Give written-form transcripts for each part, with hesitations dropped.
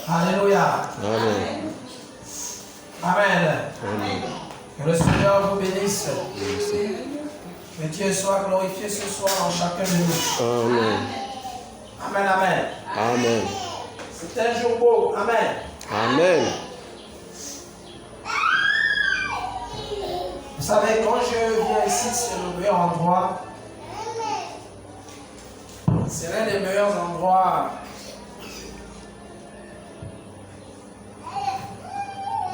Alléluia. Amen. Amen. Amen. Que le Seigneur vous bénisse. Que Dieu soit glorifié ce soir en chacun de nous. Amen. Amen, amen. Amen. C'est un jour beau. Amen. Amen. Vous savez, quand je viens ici, c'est le meilleur endroit. C'est l'un des meilleurs endroits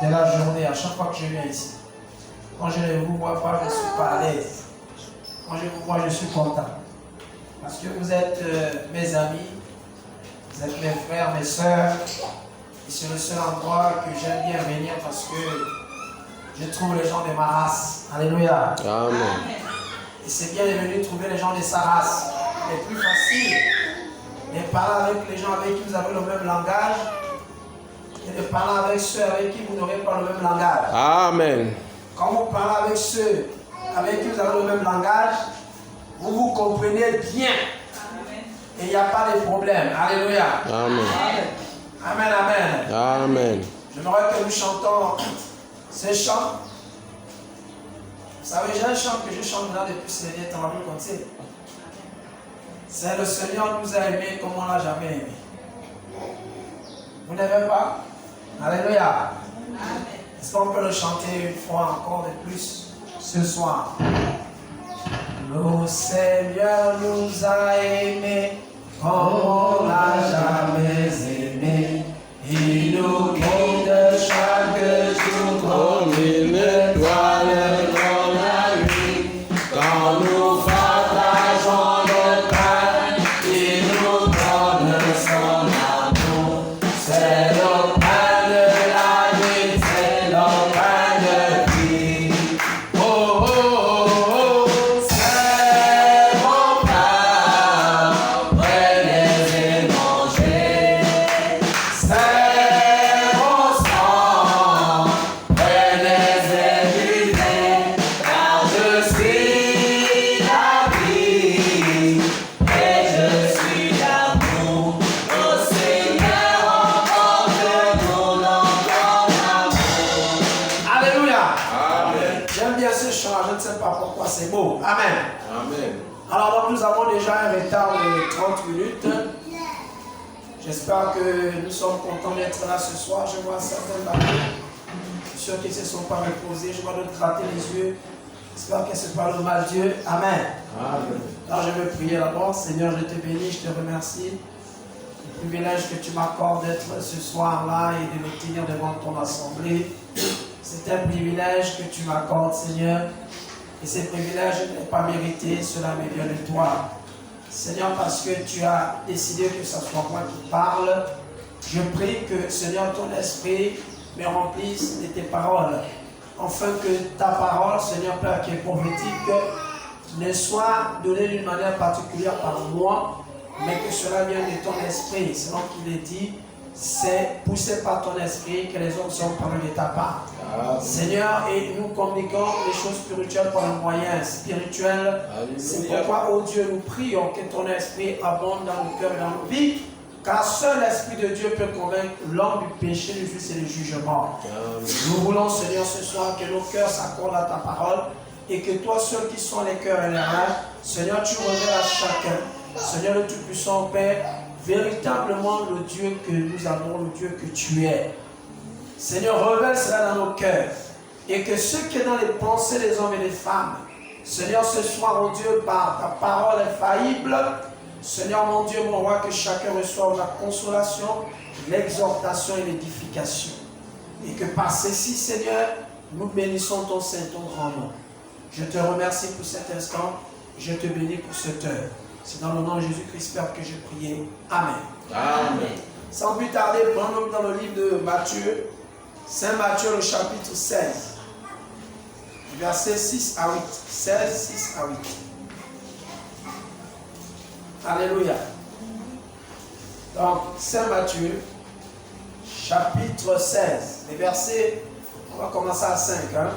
de la journée, à chaque fois que je viens ici. Quand je ne vous vois pas, je ne suis pas à l'aise. Quand je vous vois, je suis content. Parce que vous êtes mes amis, vous êtes mes frères, mes soeurs. Et c'est le seul endroit que j'aime bien venir parce que je trouve les gens de ma race. Alléluia. Amen. Et c'est bien de venir trouver les gens de sa race. C'est plus facile de parler avec les gens avec qui vous avez le même langage et de parler avec ceux avec qui vous n'aurez pas le même langage. Amen. Quand vous parlez avec ceux avec qui vous avez le même langage, vous vous comprenez bien. Et il n'y a pas de problème. Alléluia. Amen. Amen, amen. Amen. J'aimerais que nous chantons ce chant. Vous savez, j'ai un chant que je chante là depuis ces derniers temps. Vous connaissez. C'est le Seigneur nous a aimés comme on ne l'a jamais aimé. Vous n'aimez pas? Alléluia. Est-ce qu'on peut le chanter une fois encore de plus ce soir? Le Seigneur nous a aimés comme on n'a jamais aimé. Il nous guide chaque jour comme une étoile dans la nuit. Quand nous partageons le pain, il nous donne son amour. C'est le pain de la vie, c'est le pain de vie. Oh, oh, oh, oh, c'est mon pain, prenez et mangez. C'est mon sang, prenez et buvez, car je suis la vie et je suis l'amour. Au Seigneur emporte-nous dans ton amour. Alléluia. Amen. J'aime bien ce chant, je ne sais pas pourquoi c'est beau. Amen. Amen. Alors donc, nous avons déjà un retard de 30 minutes. J'espère que nous sommes contents d'être là ce soir. Je vois certains bateaux, ceux qui ne se sont pas reposés, je vois d'autres gratter les yeux. J'espère que ce n'est pas le mal Dieu. Amen. Amen. Alors je vais prier d'abord. Seigneur, je te bénis, je te remercie. Le privilège que tu m'accordes d'être ce soir-là et de me tenir devant ton assemblée. C'est un privilège que tu m'accordes, Seigneur. Et ce privilège n'est pas mérité, cela me vient de toi. Seigneur, parce que tu as décidé que ce soit moi qui parle, je prie que, Seigneur, ton esprit me remplisse de tes paroles. Afin que ta parole, Seigneur Père, qui est prophétique, ne soit donnée d'une manière particulière par moi, mais que cela vienne de ton esprit. Selon qu'il est dit, c'est poussé par ton esprit que les hommes sont parlés de ta part. Seigneur, et nous communiquons les choses spirituelles par un moyen spirituel. C'est pourquoi, oh Dieu, nous prions que ton esprit abonde dans nos cœurs et dans nos vies, car seul l'Esprit de Dieu peut convaincre l'homme du péché, du juste et du jugement. Nous voulons, Seigneur, ce soir que nos cœurs s'accordent à ta parole et que toi, ceux qui sont les cœurs et les reins, Seigneur, tu révèles à chacun. Seigneur le Tout-Puissant Père, véritablement le Dieu que nous avons, le Dieu que tu es. Seigneur, révèle cela dans nos cœurs. Et que ce qui est dans les pensées des hommes et des femmes, Seigneur, ce soir, oh Dieu, par ta parole infaillible, Seigneur, mon Dieu, mon roi, que chacun reçoive la consolation, l'exhortation et l'édification. Et que par ceci, Seigneur, nous bénissons ton Saint, ton grand nom. Je te remercie pour cet instant. Je te bénis pour cette heure. C'est dans le nom de Jésus-Christ, Père, que j'ai prié. Amen. Amen. Sans plus tarder, prenons dans le livre de Matthieu, Saint Matthieu, le chapitre 16, versets 6 à 8. 16, 6 à 8. Alléluia. Donc, Saint Matthieu, chapitre 16, les versets, on va commencer à 5, hein?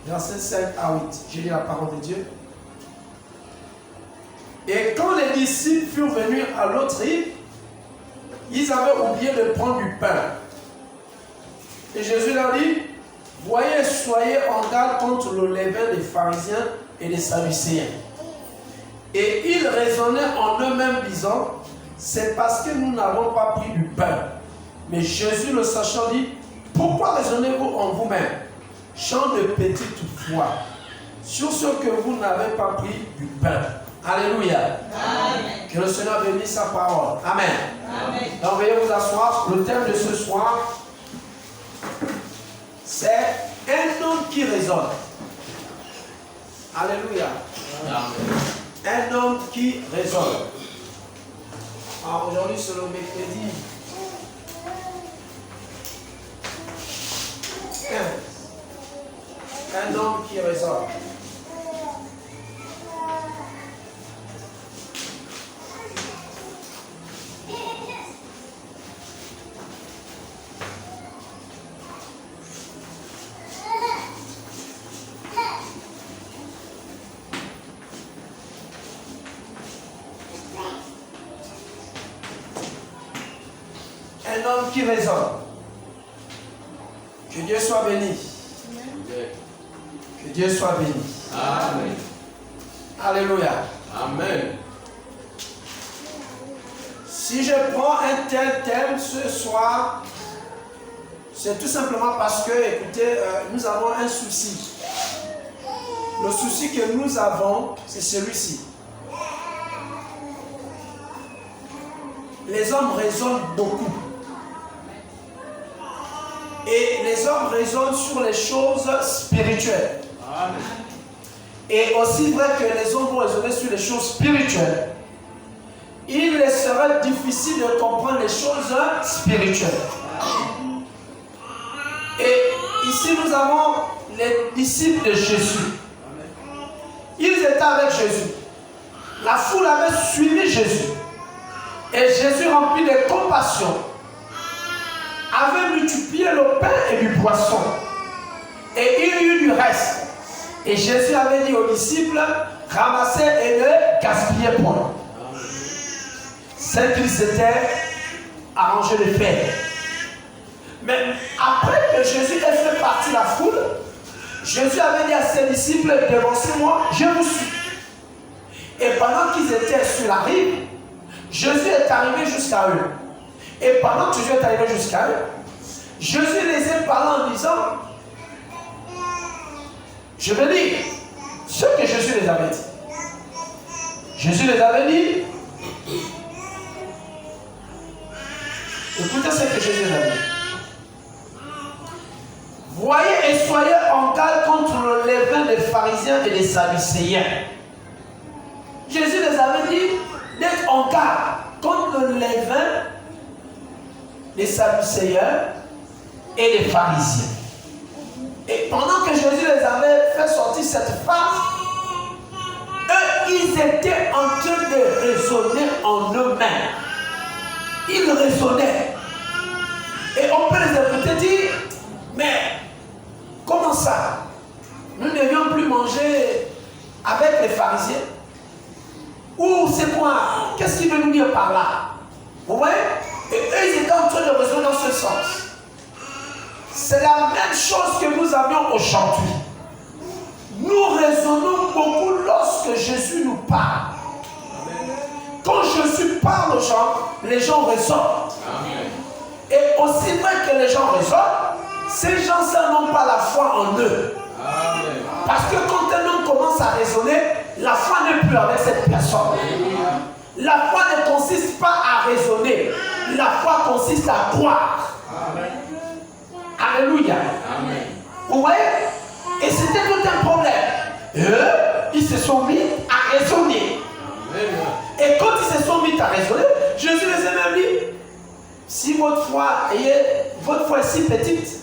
Versets 5 à 8. J'ai lu la parole de Dieu. Et quand les disciples furent venus à l'autre rive, ils avaient oublié de prendre du pain. Et Jésus leur dit, voyez, soyez en garde contre le levain des pharisiens et des sadducéens. Et ils raisonnaient en eux-mêmes disant, c'est parce que nous n'avons pas pris du pain. Mais Jésus le sachant dit, pourquoi raisonnez-vous en vous-même, gens de petite foi, sur ce que vous n'avez pas pris du pain? Alléluia. Amen. Que le Seigneur bénisse sa parole. Amen. Amen. Donc veuillez vous asseoir. Le thème de ce soir, c'est un homme qui raisonne. Alléluia. Amen. Un homme qui raisonne. Alors aujourd'hui c'est le mercredi 15. Un homme qui raisonne. Un homme qui raisonne. Que Dieu soit béni. Que Dieu soit béni. Amen. Alléluia. Amen. Si je prends un tel thème ce soir, c'est tout simplement parce que, écoutez, nous avons un souci. Le souci que nous avons, c'est celui-ci. Les hommes raisonnent beaucoup. Et les hommes raisonnent sur les choses spirituelles. Amen. Et aussi vrai que les hommes vont raisonner sur les choses spirituelles, il les serait difficile de comprendre les choses spirituelles. Amen. Et ici nous avons les disciples de Jésus. Amen. Ils étaient avec Jésus. La foule avait suivi Jésus. Et Jésus, rempli de compassion, avait multiplié le pain et du poisson. Et il y eut du reste. Et Jésus avait dit aux disciples, ramassez et ne gaspillez point. C'est qu'ils s'étaient arrangés de faire. Mais après que Jésus ait fait partie de la foule, Jésus avait dit à ses disciples, devancez-moi, je vous suis. Et pendant qu'ils étaient sur la rive, Jésus est arrivé jusqu'à eux. Et pendant que Jésus est arrivé jusqu'à eux, Jésus les a parlé en disant, je vais dire ce que Jésus les avait dit. Jésus les avait dit, écoutez ce que Jésus les avait dit. Voyez et soyez en garde contre le levain des pharisiens et des sadducéens. Jésus les avait dit d'être en garde contre le levain des sadducéens et des pharisiens. Et pendant que Jésus les avait fait sortir cette phrase, eux, ils étaient en train de raisonner en eux-mêmes. Ils raisonnaient. Et on peut les écouter dire, mais comment ça? Nous ne devions plus manger avec les pharisiens? Ou c'est quoi? Qu'est-ce qu'il veut nous dire par là? Vous voyez? Et eux, ils étaient en train de raisonner dans ce sens. C'est la même chose que nous avions aujourd'hui. Nous raisonnons beaucoup lorsque Jésus nous parle. Quand Jésus parle aux gens, les gens raisonnent. Et aussi vrai que les gens raisonnent, ces gens-là n'ont pas la foi en eux. Parce que quand un homme commence à raisonner, la foi n'est plus avec cette personne. La foi ne consiste pas à raisonner. La foi consiste à croire. Amen. Alléluia. Amen. Vous voyez? Et c'était tout un problème. Eux, ils se sont mis à raisonner. Amen. Et quand ils se sont mis à raisonner, Jésus les a même dit, si votre foi est si petite,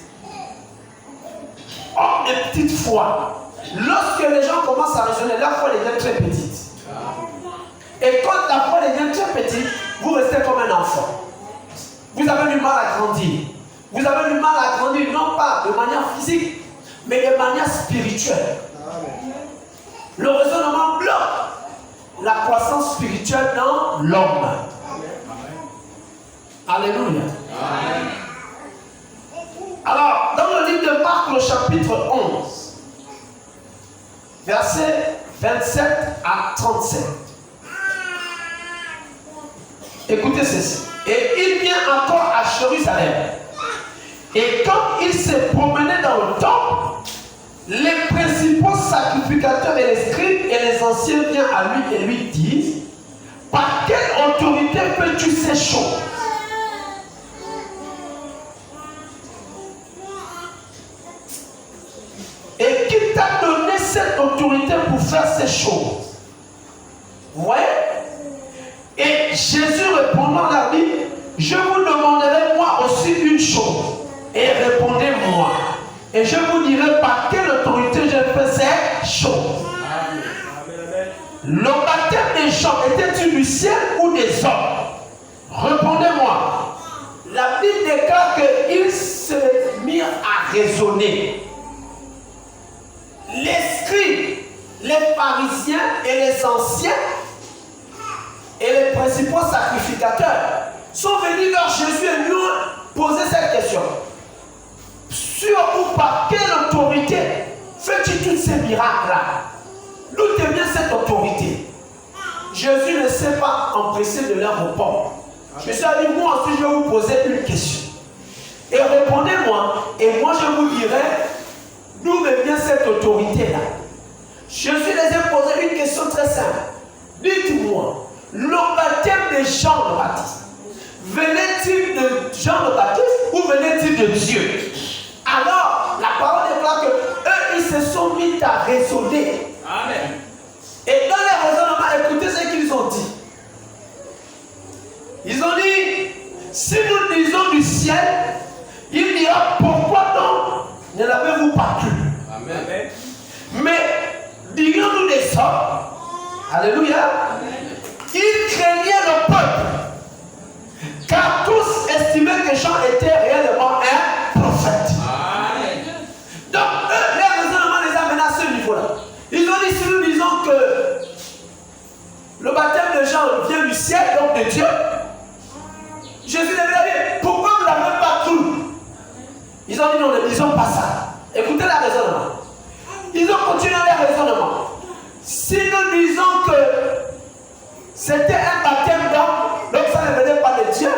oh, les petites foi. Lorsque les gens commencent à raisonner, la foi devient très petite. Et quand la foi devient très petite, vous restez comme un enfant. Vous avez du mal à grandir. Vous avez du mal à grandir, non pas de manière physique, mais de manière spirituelle. Le raisonnement bloque la croissance spirituelle dans l'homme. Alléluia. Amen. Alors, dans le livre de Marc, le chapitre 11, versets 27 à 37. Écoutez ceci. Et il vient encore à Jérusalem. Et quand il s'est promené dans le temple, les principaux sacrificateurs et les scribes et les anciens viennent à lui et lui disent: par quelle autorité fais-tu ces choses? Et qui t'a donné cette autorité pour faire ces choses? Vous voyez? Et Jésus répondant leur dit: je vous demanderai moi aussi une chose, et répondez-moi, et je vous dirai par quelle autorité je fais ces choses. Le baptême des gens était-il du ciel ou des hommes? Répondez-moi. La Bible déclare qu'ils se mirent à raisonner. Les scribes, les pharisiens et les anciens et les principaux sacrificateurs sont venus vers Jésus et lui ont posé cette question: sur ou par quelle autorité fais-tu tous ces miracles-là? D'où te vient cette autorité? Jésus ne s'est pas empressé de leur répondre. Jésus a dit: moi aussi je vais vous poser une question. Et répondez-moi, et moi je vous dirai d'où me vient cette autorité-là. Jésus les a posé une question très simple. Dites-moi, le baptême de Jean le Baptiste, venait-il de Jean le Baptiste ou venait-il de Dieu? Alors, la parole déclare que eux, ils se sont mis à raisonner. Amen. Et dans les raisonnements, écoutez ce qu'ils ont dit. Ils ont dit: si nous disons du ciel, il dira: pourquoi donc ne l'avez-vous pas cru? Amen. Mais dirions-nous des hommes? Alléluia. Amen. Ils craignaient le peuple, car tous estimaient que Jean était réellement un prophète. Amen. Donc eux, les raisonnements les amènent à ce niveau-là. Ils ont dit: si nous disons que le baptême de Jean vient du ciel, donc de Dieu, Jésus les a dit: pourquoi vous ne l'avez pas cru? Ils ont dit: non, ne disons pas ça. Écoutez le raisonnement. Ils ont continué leur raisonnement. Si nous disons que c'était un baptême d'homme, donc ça ne venait pas de Dieu,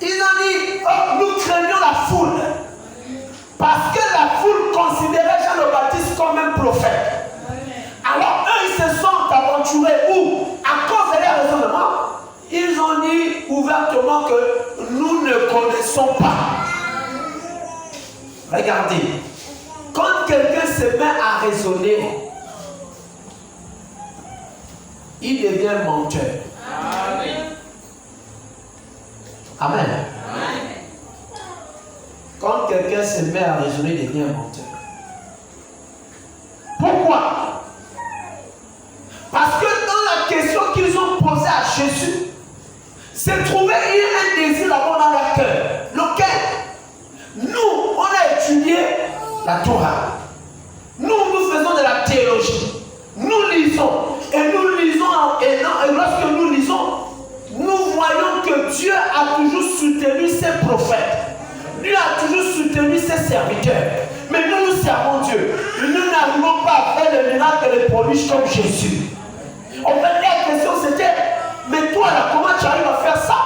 ils ont dit: oh, nous craignons la foule. Parce que la foule considérait Jean le Baptiste comme un prophète. Alors eux, ils se sont aventurés où, à cause de leur raisonnement, ils ont dit ouvertement que nous ne connaissons pas. Regardez, quand quelqu'un se met à raisonner, il devient menteur. Amen. Amen. Quand quelqu'un se met à raisonner, il devient menteur. Pourquoi? Parce que dans la question qu'ils ont posée à Jésus, s'est trouvé un désir d'abord dans leur cœur. Lequel? Nous, on a étudié la Torah. Nous faisons de la théologie. Nous lisons. Et nous lisons, et lorsque nous lisons, nous voyons que Dieu a toujours soutenu ses prophètes. Dieu a toujours soutenu ses serviteurs. Mais nous servons Dieu. Nous n'arrivons pas à faire le miracle et les prodiges comme Jésus. En fait, la question c'était: mais toi là, comment tu arrives à faire ça?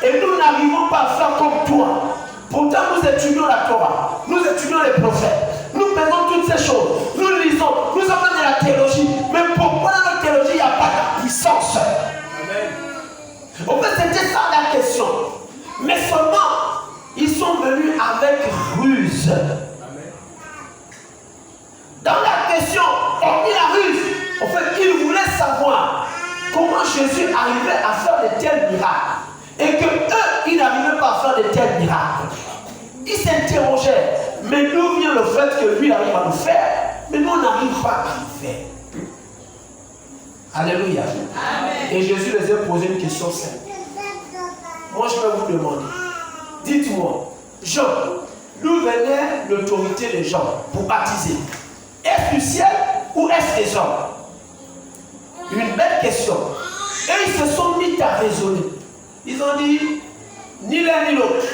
Et nous n'arrivons pas à faire comme toi. Pourtant, nous étudions la Torah, nous étudions les prophètes, nous faisons toutes ces choses, nous lisons, nous avons de la théologie. Mais pourquoi dans la théologie il n'y a pas de puissance? Amen. En fait, c'était ça la question. Mais seulement, ils sont venus avec ruse. Amen. Dans la question, hormis la ruse, en fait, ils voulaient savoir comment Jésus arrivait à faire de tels miracles. Et que eux, ils n'arrivaient pas à faire de tels miracles. Ils s'interrogeaient. Mais d'où vient le fait que lui arrive à nous faire, mais nous on n'arrive pas à le faire? Alléluia. Amen. Et Jésus les a posé une question simple. Moi je vais vous demander, dites-moi, Jean, d'où venait l'autorité des gens pour baptiser? Est-ce du ciel ou est-ce des hommes? Une belle question. Et ils se sont mis à raisonner. Ils ont dit: Ni l'un ni l'autre.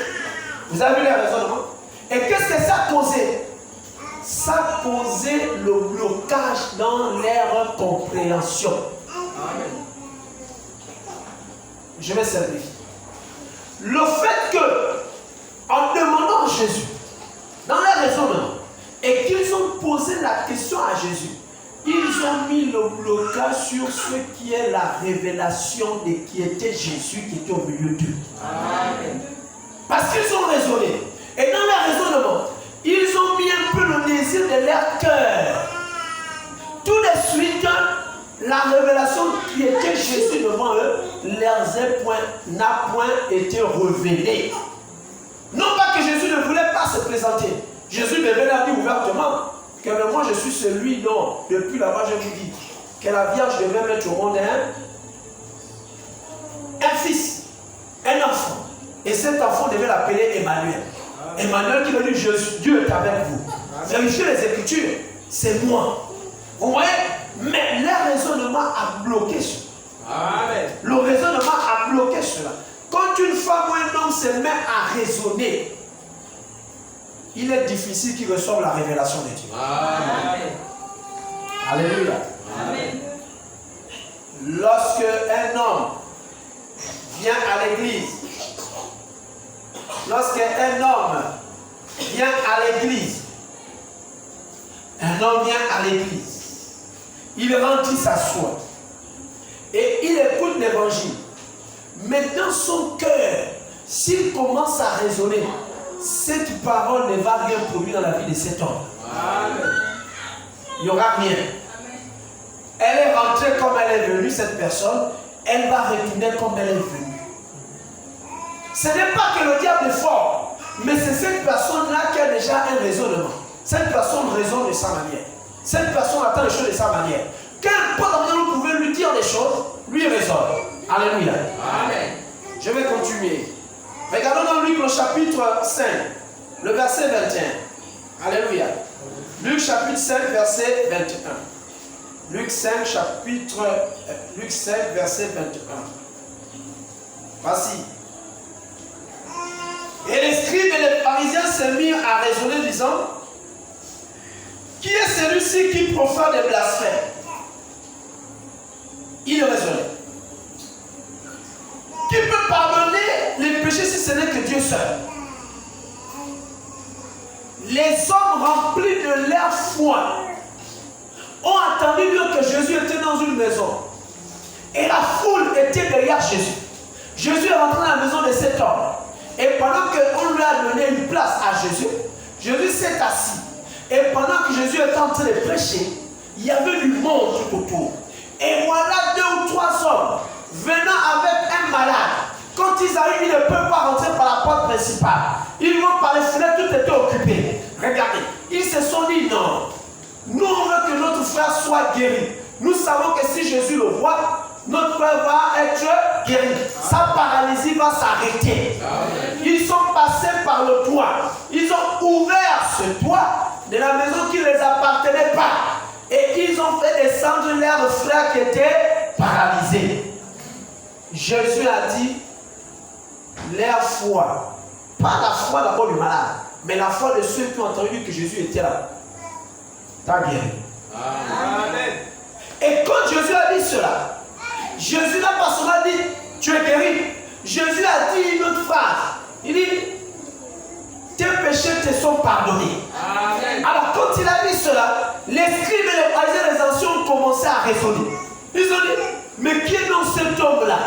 Vous avez vu les raisonnements? Et qu'est-ce que ça a causé? Ça a causé le blocage dans leur compréhension. Amen. Je vais simplifier. Le fait que, en demandant à Jésus, dans leur raisonnement, et qu'ils ont posé la question à Jésus, ils ont mis le blocage sur ce qui est la révélation de qui était Jésus qui était au milieu d'eux. Amen. Parce qu'ils ont raisonné. Et dans leur raisonnement, ils ont mis un peu le désir de leur cœur. Tout de suite, la révélation qui était Jésus devant eux n'a point été révélée. Non pas que Jésus ne voulait pas se présenter. Jésus devait leur dire ouvertement que moi je suis celui dont, depuis là-bas je vous dis, que la Vierge devait mettre au monde un fils, un enfant. Et cet enfant devait l'appeler Emmanuel. Emmanuel qui veut dire Dieu est avec vous. Vérifiez les Écritures, c'est moi. Vous voyez? Mais le raisonnement a bloqué cela. Amen. Le raisonnement a bloqué cela. Quand une femme ou un homme se met à raisonner, il est difficile qu'il reçoive la révélation de Dieu. Amen. Alléluia. Amen. Lorsque un homme vient à l'église, lorsqu'un homme vient à l'église, un homme vient à l'église, il rentre, il s'assoit et il écoute l'évangile. Mais dans son cœur, s'il commence à raisonner, cette parole ne va rien produire dans la vie de cet homme. Amen. Il n'y aura rien. Elle est rentrée comme elle est venue, cette personne, elle va retourner comme elle est venue. Ce n'est pas que le diable est fort, mais c'est cette personne-là qui a déjà un raisonnement. Cette personne raisonne de sa manière. Cette personne attend les choses de sa manière. Qu'importe comment vous pouvez lui dire des choses, lui raisonne. Alléluia. Amen. Je vais continuer. Regardons dans Luc le chapitre 5, le verset 21. Alléluia. Luc chapitre 5, verset 21. Luc 5, verset 21. Voici. Et les scribes et les pharisiens se mirent à raisonner, disant: qui est celui-ci qui profère des blasphèmes? Il raisonnait. Qui peut pardonner les péchés si ce n'est que Dieu seul? Les hommes remplis de leur foi ont entendu dire que Jésus était dans une maison. Et la foule était derrière Jésus. Jésus est rentré dans la maison de cet homme. Et pendant qu'on lui a donné une place à Jésus, Jésus s'est assis. Et pendant que Jésus était en train de prêcher, il y avait du monde tout autour. Et voilà 2 ou 3 hommes venant avec un malade. Quand ils arrivent, ils ne peuvent pas rentrer par la porte principale. Ils vont par les fenêtres, tout était occupé. Regardez, ils se sont dit non. Nous, on veut que notre frère soit guéri. Nous savons que si Jésus le voit, notre frère va être guéri. Sa paralysie va s'arrêter. Ils sont passés par le toit. Ils ont ouvert ce toit de la maison qui ne les appartenait pas. Et ils ont fait descendre leur frère qui était paralysé. Jésus a dit, leur foi, pas la foi d'abord du malade, mais la foi de ceux qui ont entendu que Jésus était là. T'as guéri. Amen. Et quand Jésus a dit cela, Jésus n'a pas seulement dit, tu es guéri. Jésus a dit une autre phrase. Il dit, tes péchés te sont pardonnés. Amen. Alors quand il a dit cela, les scribes et les pharisiens, les anciens ont commencé à raisonner. Ils ont dit, mais qui est donc cet homme-là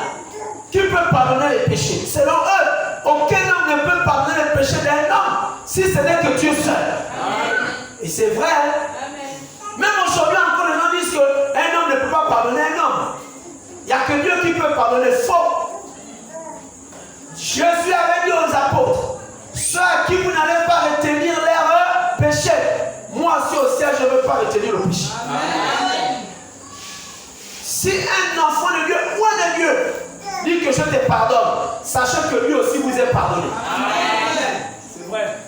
qui peut pardonner les péchés? Selon eux, aucun homme ne peut pardonner les péchés d'un homme si ce n'est que Dieu seul. Amen. Et c'est vrai. Même aujourd'hui encore, les gens disent qu'un homme ne peut pas pardonner un homme. Il n'y a que Dieu qui peut pardonner. Faux. Jésus avait dit aux apôtres, ceux à qui vous n'allez pas retenir leurs péchés, moi aussi au ciel, je ne veux pas retenir le péché. Amen. Si un enfant de Dieu ou un de Dieu dit que je te pardonne, sachez que lui aussi vous est pardonné. Amen. C'est vrai.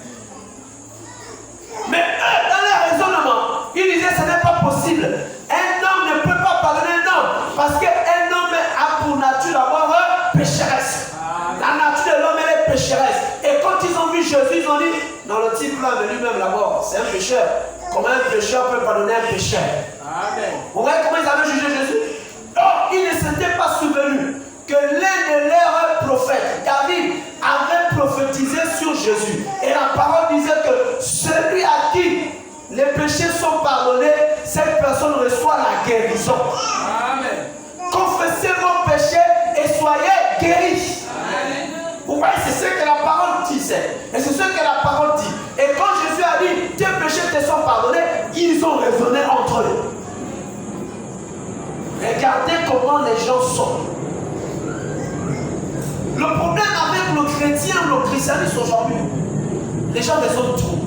Mais eux, dans leur raisonnement, ils disaient ce n'est pas possible. Un homme ne peut pas pardonner un homme parce qu'un homme a pour nature d'avoir pécheresse. La nature de l'homme elle est Dans le titre là de lui-même, la mort, c'est un pécheur. Comment un pécheur peut pardonner un pécheur? Amen. Vous voyez comment ils avaient jugé Jésus? Or, ils ne s'étaient pas souvenus que l'un de leurs prophètes, David, avait prophétisé sur Jésus. Et la parole disait que celui à qui les péchés sont pardonnés, cette personne reçoit la guérison. Amen. Confessez vos péchés et soyez guéris. Amen. Vous voyez, c'est ce que la parole disait. Et c'est ce que la parole dit. Et quand Jésus a dit, tes péchés te sont pardonnés, ils ont raisonné entre eux. Regardez comment les gens sont. Le problème avec le chrétien, le christianisme aujourd'hui, les gens raisonnent trop.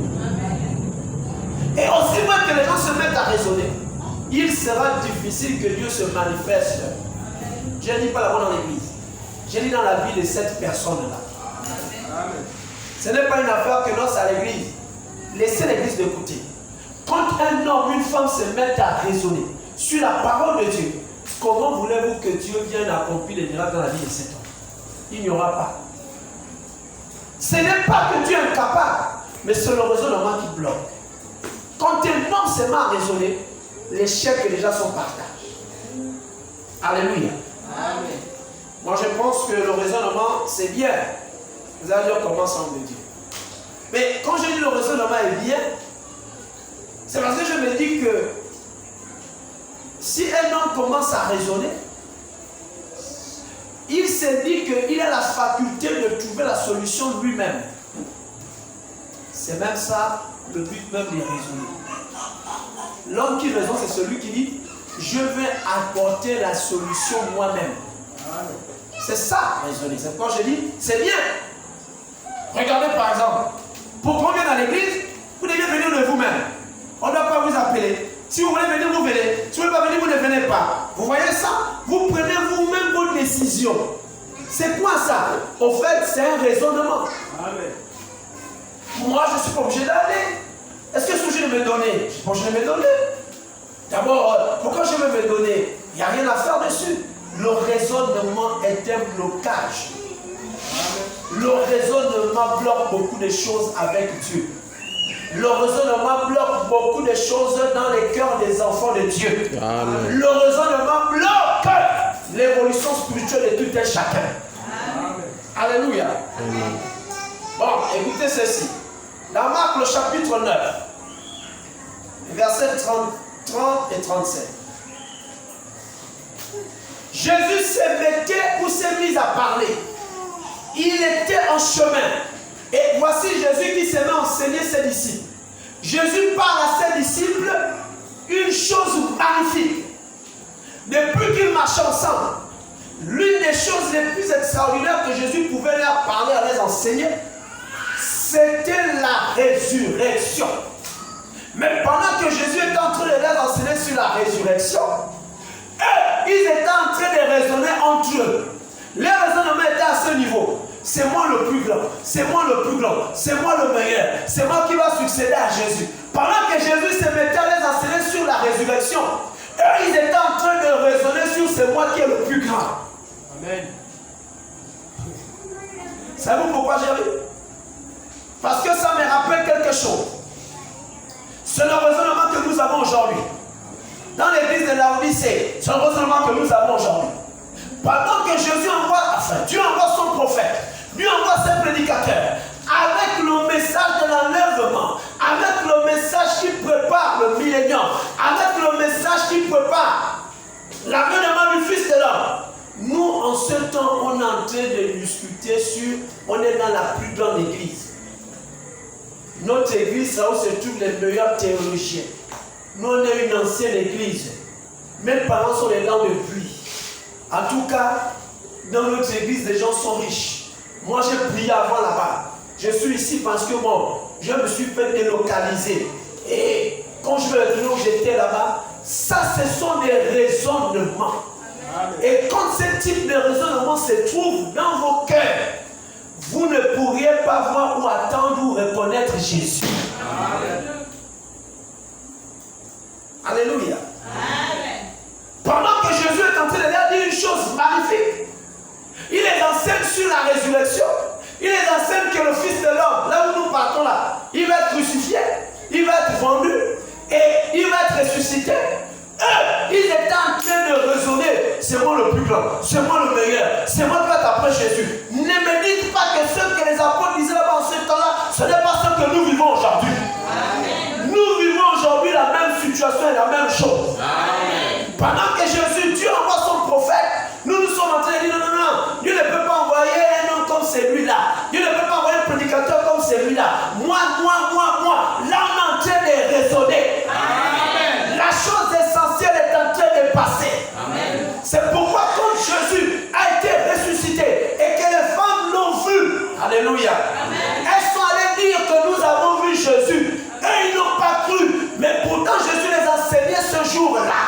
Et aussi même que les gens se mettent à raisonner, il sera difficile que Dieu se manifeste. Je ne dis pas là-bas dans l'église. Je dis dans la vie de cette personne-là. Ce n'est pas une affaire que non, c'est à l'église. Laissez l'église de côté. Quand un homme, une femme se mettent à raisonner sur la parole de Dieu, comment voulez-vous que Dieu vienne accomplir les miracles dans la vie de cet homme? Il n'y aura pas. Ce n'est pas que Dieu est incapable, mais c'est le raisonnement qui bloque. Quand un homme se met à raisonner, les chèques déjà sont partagés. Alléluia. Amen. Moi je pense que le raisonnement c'est bien. Vous allez dire comment ça on me dit. Mais quand je dis le raisonnement est bien, c'est parce que je me dis que si un homme commence à raisonner, il se dit qu'il a la faculté de trouver la solution lui-même. C'est même ça le but même de raisonner. L'homme qui raisonne, c'est celui qui dit je vais apporter la solution moi-même. C'est ça, raisonner. C'est pourquoi je dis c'est bien. Regardez par exemple, pour qu'on vienne à l'église, vous devez venir de vous-même. On ne doit pas vous appeler. Si vous voulez venir, vous venez. Si vous ne voulez pas venir, vous ne venez pas. Vous voyez ça? Vous prenez vous-même vos décisions. C'est quoi ça? Au fait, c'est un raisonnement. Amen. Moi, je ne suis pas obligé d'aller. Est-ce que je suis obligé de me donner? Je ne suis pas obligé de me donner. D'abord, pourquoi je veux me donner? Il n'y a rien à faire dessus. Le raisonnement est un blocage. Amen. Le raisonnement bloque beaucoup de choses avec Dieu. Le raisonnement bloque beaucoup de choses dans les cœurs des enfants de Dieu. Amen. Le raisonnement bloque l'évolution spirituelle de tout un chacun. Amen. Alléluia. Amen. Bon, écoutez ceci. Dans Marc, le chapitre 9, versets 30 et 37. Jésus s'est mis à parler. Il était en chemin. Et voici Jésus qui se met à enseigner ses disciples. Jésus parle à ses disciples une chose magnifique. Depuis qu'ils marchaient ensemble, l'une des choses les plus extraordinaires que Jésus pouvait leur parler, à les enseigner, c'était la résurrection. Mais pendant que Jésus était en train de les enseigner sur la résurrection, eux, ils étaient en train de raisonner entre eux. Les raisonnements étaient à ce niveau. C'est moi le plus grand, c'est moi le plus grand, c'est moi le meilleur, c'est moi qui va succéder à Jésus. Pendant que Jésus se mettait à les enseigner sur la résurrection, eux, ils étaient en train de raisonner sur c'est moi qui est le plus grand. Amen. Savez-vous pourquoi j'ai ri? Parce que ça me rappelle quelque chose. C'est le raisonnement que nous avons aujourd'hui. Dans l'église de Laodicée, c'est le raisonnement que nous avons aujourd'hui. Pendant que Jésus envoie, Dieu envoie son prophète, Dieu envoie ses prédicateurs, avec le message de l'enlèvement, avec le message qui prépare le millénium, avec le message qui prépare l'avènement du Fils de l'homme. Nous, en ce temps, on est en train de discuter sur, on est dans la plus grande église. Notre église, là où se trouvent les meilleurs théologiens. Nous, on est une ancienne église. Mes parents sont les dents de pluie. En tout cas, dans notre église, les gens sont riches. Moi, j'ai prié avant là-bas. Je suis ici parce que bon, je me suis fait délocaliser. Et quand je vais retourner où j'étais là-bas, ça, ce sont des raisonnements. Et quand ce type de raisonnement se trouve dans vos cœurs, vous ne pourriez pas voir ou attendre ou reconnaître Jésus. Amen. Alléluia. Amen. Pendant que Jésus est en train de leur dire une chose magnifique, il les enseigne sur la résurrection. Il les enseigne que le Fils de l'homme, là où nous partons là, il pendu et il va être ressuscité. Eux, ils étaient en train de raisonner. C'est moi le plus grand, c'est moi le meilleur, c'est moi qui vais t'appeler Jésus. Ne me dites pas que ce que les apôtres disaient là-bas en ce temps-là, ce n'est pas ce que nous vivons aujourd'hui. Nous vivons aujourd'hui la même situation et la même chose. Amen. Pendant que Jésus, Dieu envoie son prophète, nous sommes en train de dire non, Dieu ne peut pas envoyer un homme comme celui-là. Dieu ne peut pas envoyer un prédicateur comme celui-là. Moi. Là, on est en train de raisonner. Amen. La chose essentielle est en train de passer. Amen. C'est pourquoi quand Jésus a été ressuscité et que les femmes l'ont vu, alléluia, amen, elles sont allées dire que nous avons vu Jésus. Et ils n'ont pas cru. Mais pourtant Jésus les enseignait ce jour-là.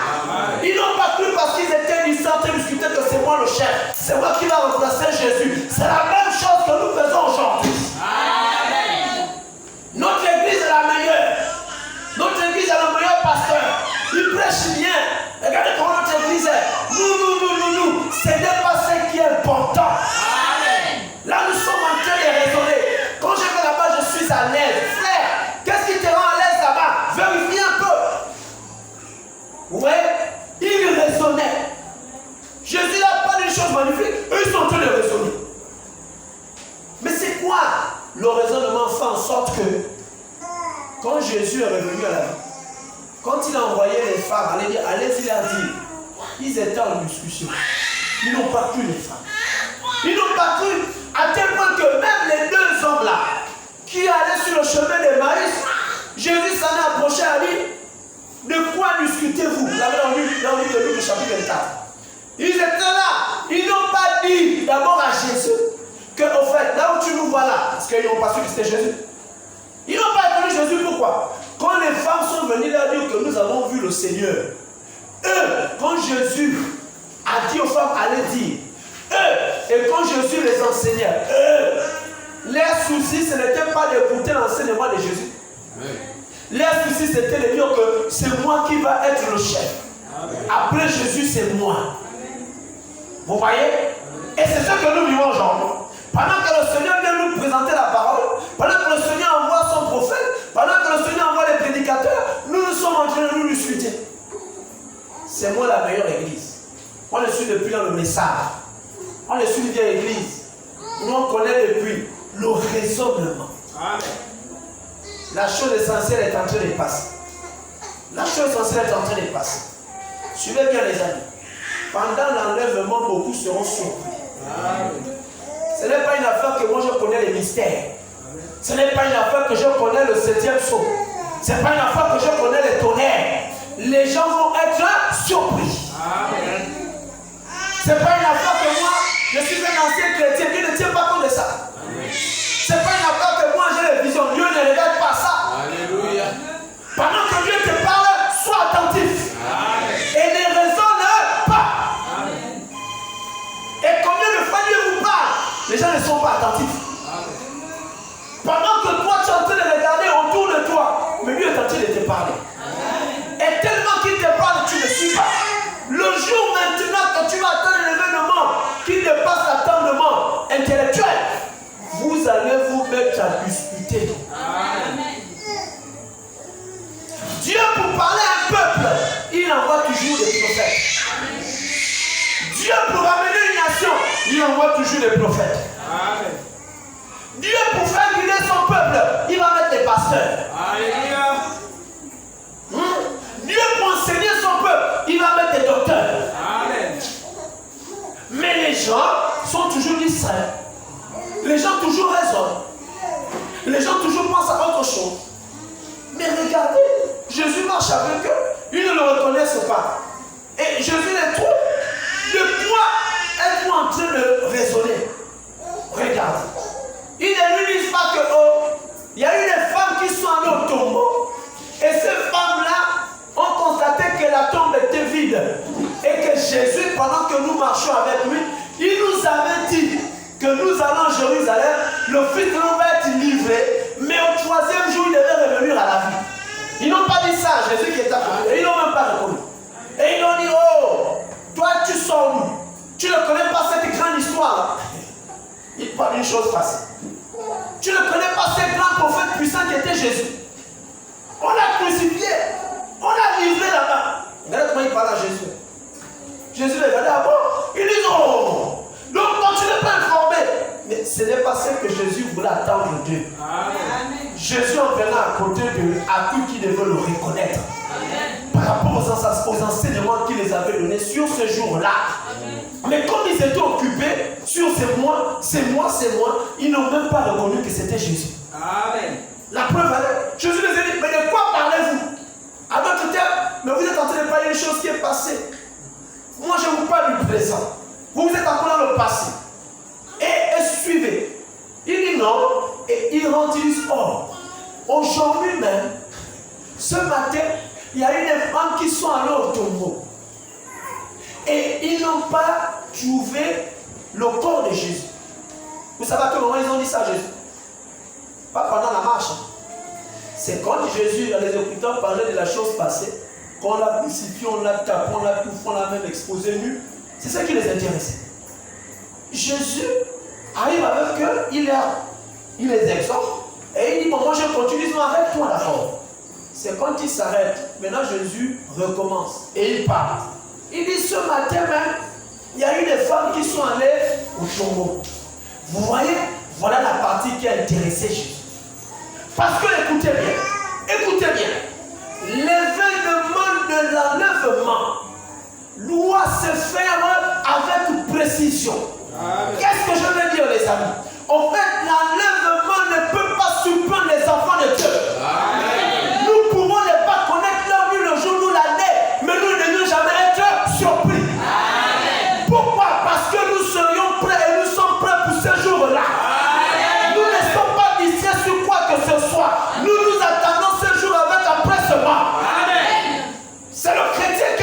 Ils n'ont pas cru parce qu'ils étaient ici en train de discuter que c'est moi le chef. C'est moi qui va remplacer Jésus. C'est la même chose que nous faisons aujourd'hui. Amen. Notre église est la meilleure. Notre église est le meilleur pasteur. Il prêche bien. Regardez comment notre église est. Nous. Ce n'est pas ce qui est important. Amen. Là, nous sommes en train de raisonner. Quand je vais là-bas, je suis à l'aise. Frère, qu'est-ce qui te rend à l'aise là-bas? Vérifie un peu. Ouais, il raisonnait. Jésus n'a pas des choses magnifiques. Eux, ils sont en train de raisonner. Mais c'est quoi le raisonnement fait en sorte que quand Jésus est revenu à la vie, quand il a envoyé les femmes, allez-y leur dire, ils étaient en discussion. Ils n'ont pas cru les femmes. Ils n'ont pas cru à tel point que même les deux hommes là, qui allaient sur le chemin de Maïs, Jésus s'en est approché à lui. De quoi discutez-vous? Là, dans le livre de Luc, chapitre 24. Ils étaient là. Ils n'ont pas dit d'abord à Jésus que, au fait, là où tu nous vois là, parce qu'ils n'ont pas su que c'était Jésus. Ils n'ont pas connu Jésus, pourquoi? Quand les femmes sont venues leur dire que nous avons vu le Seigneur, eux, quand Jésus a dit aux femmes, allez dire, eux, et quand Jésus les enseignait, eux, leur souci, ce n'était pas d'écouter l'enseignement de Jésus. Amen. Leur souci, c'était de dire que c'est moi qui va être le chef. Amen. Après Jésus, c'est moi. Amen. Vous voyez? Amen. Et c'est ce que nous vivons aujourd'hui. Pendant que le Seigneur vient nous présenter la parole, pendant que le Seigneur envoie son prophète, pendant que le Seigneur envoie les prédicateurs, nous sommes en train de nous discuter. C'est moi la meilleure église. On le suit depuis dans le message. On le suit via l'église. Nous on connaît depuis le raisonnement. Amen. La chose essentielle est en train de passer. La chose essentielle est en train de passer. Suivez bien les amis. Pendant l'enlèvement, beaucoup seront surpris. Amen. Ce n'est pas une affaire que moi je connais les mystères. Ce n'est pas une affaire que je connais le 7e psaume. Ce n'est pas une affaire que je connais les tonnerres. Les gens vont être surpris. Amen. Ce n'est pas une affaire que moi, je suis un ancien chrétien. Dieu ne tient pas compte de ça. Ce n'est pas une affaire que moi j'ai les visions. Dieu ne regarde pas ça. Alléluia. Pendant que Dieu te parle, sois attentif. Amen. Et ne raisonne pas. Amen. Et combien de fois Dieu vous parle, les gens ne sont pas attentifs. Amen. Pendant que toi tu es en train de regarder autour de toi, mais Dieu est en train de te parler. Amen. Et tellement qu'il te parle, tu ne suis pas. Le jour maintenant que tu vas attendre un événement qui dépasse l'attendement intellectuel, vous allez vous mettre à discuter. Amen. Dieu, pour parler à un peuple, il envoie toujours des prophètes. Amen. Dieu, pour amener une nation, il envoie toujours des prophètes. Amen. Dieu, pour faire guider son peuple, il va mettre des pasteurs. Alléluia. Dieu, pour enseigner son peuple, il va mettre des docteurs. Amen. Mais les gens sont toujours distraits. Les gens toujours raisonnent. Les gens toujours pensent à autre chose. Mais regardez, Jésus marche avec eux. Ils ne le reconnaissent pas. Et Jésus les trouve. De quoi êtes-vous en train de raisonner? Regardez. Ils ne lui disent pas que il y a eu des femmes qui sont allées au tombeau. Et ces femmes-là ont constaté que la tombe était vide. Et que Jésus, pendant que nous marchions avec lui, il nous avait dit que nous allons à Jérusalem, le Fils de l'homme va être livré, mais au 3e jour, il devait revenir à la vie. Ils n'ont pas dit ça à Jésus qui est à côté. Et ils n'ont même pas reconnu. Et ils ont dit, oh, toi tu sors où? Tu ne connais pas cette grande histoire. Il parle d'une chose passée. Tu ne connais pas ce grand prophète puissant qui était Jésus. On l'a crucifié. On l'a livré là-bas. Regardez comment il parle à Jésus. Jésus les regardait avant. Il dit non. Donc quand tu n'es pas informé. Mais ce n'est pas ce que Jésus voulait attendre d'eux. Jésus en venant à côté d'eux a cru qu'ils devaient le reconnaître. Amen. Par rapport aux enseignements qu'il les avait donnés sur ce jour-là. Mais comme ils étaient occupés sur c'est moi, ils n'ont même pas reconnu que c'était Jésus. Amen. La preuve, Jésus les a dit, mais de quoi parlez-vous? À d'autres termes, mais vous êtes en train de parler une chose qui est passée. Moi, je vous parle du présent. Vous êtes encore dans le passé. Et suivez. Il dit non, et il rentre, il dit, oh, aujourd'hui même, ce matin, il y a eu des femmes qui sont allées au tombeau. Et ils n'ont pas trouvé le corps de Jésus. Vous savez à quel moment ils ont dit ça à Jésus? Pas pendant la marche. C'est quand Jésus, dans les écoutants, parlait de la chose passée, qu'on l'a crucifié, on l'a tapé, on l'a tout fait, on l'a même exposé nu. C'est ça qui les intéressait. Jésus arrive avec eux, il les exhorte, et il dit, bon, moi je continue, ils disent, arrête-toi d'abord. C'est quand il s'arrête, maintenant Jésus recommence, et il parle. Il dit, ce matin même, il y a eu des femmes qui sont allées au tombeau. Vous voyez, voilà la partie qui a intéressé Jésus. Parce que, écoutez bien, l'événement de l'enlèvement doit se faire avec précision. Qu'est-ce que je veux dire, les amis?